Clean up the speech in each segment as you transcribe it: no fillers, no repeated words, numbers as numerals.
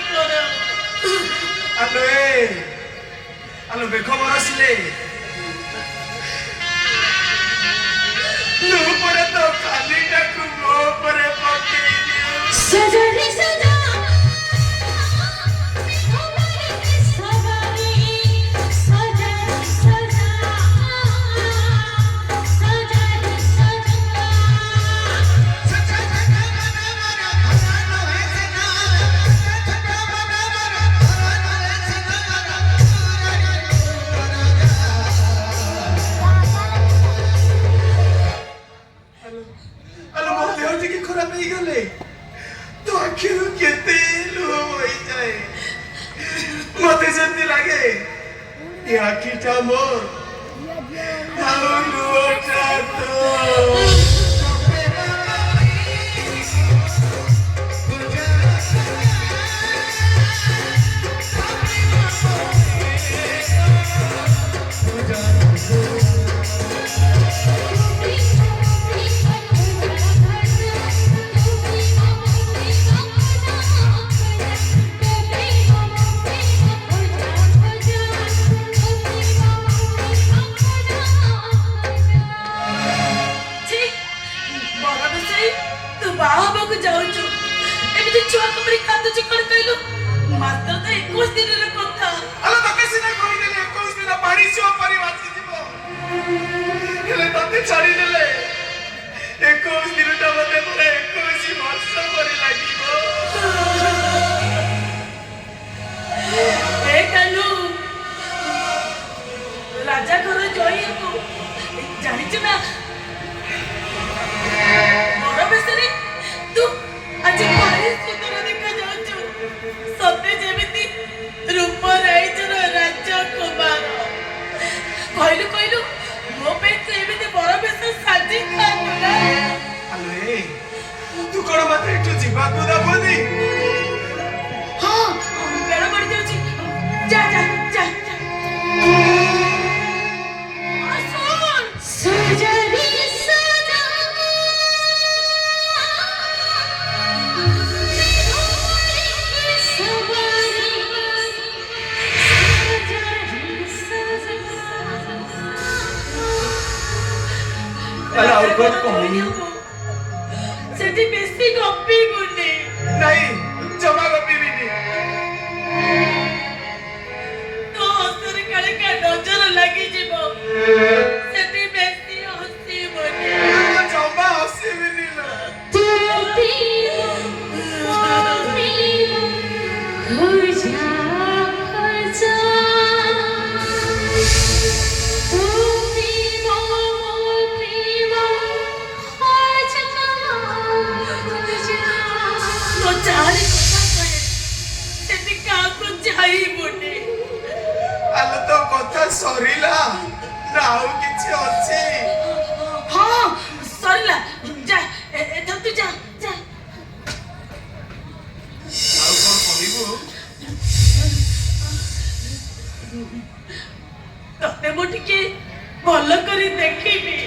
करो आलो आलो बेखो बरसले तू परे तो खाली टाकू मो परे पके दियो सजनी सजा राजा घर जई जानी ना बड़ बेसरी तू आज भारी सुंदर देखा जाऊँ सते जेमिति रूप राइजर राजकुमार कहलु कहलु मो पे तू एमिति बड़ बेस साजी खाना आलो तू कोन मात्र एकटु जीवा को दबोनी हां बेड़ पड़ जाउची जा जा जा और कुछ कहूं सेठी बेसी गप्पी गुनी नहीं जमा गप्पी भी नहीं तो हसर काले का नजर लगी जीवो सेठी बेसी हसी बने जमा हसी भी नहीं ना तू भी तो कथा सरीला नाउ किछि अछि हां सरीला जा एथा तू जा जा आउ कोन कहिबो तते मो टिके भलो करी देखिबी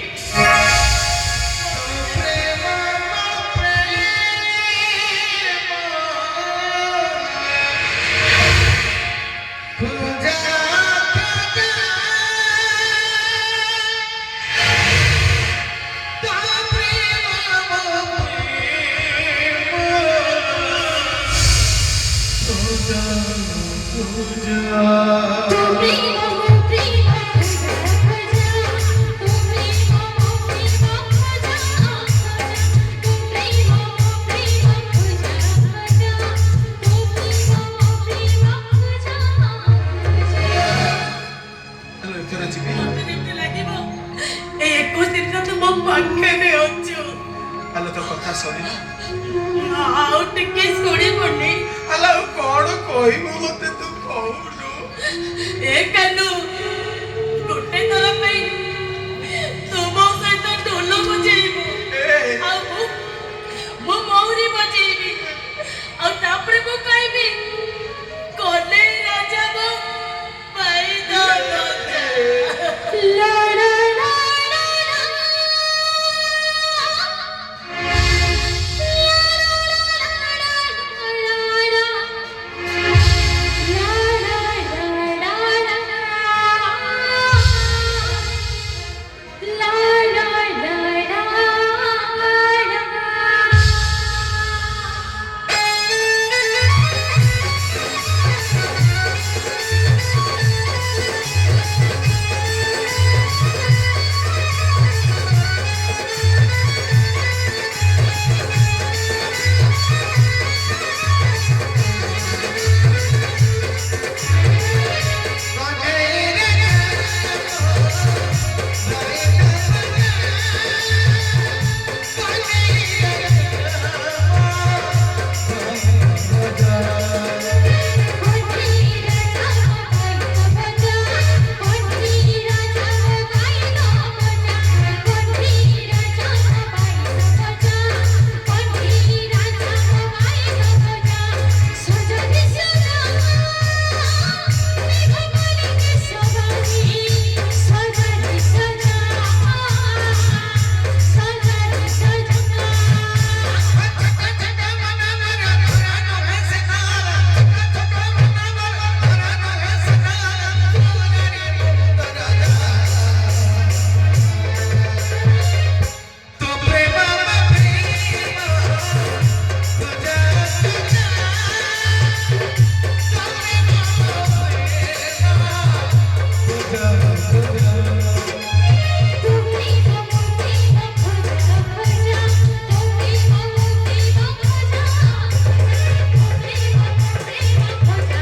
तो कथा सरीला आउ टिके सुनी बने अला कोन कहबो मते तू कहू ए कानू गोटे तरह पे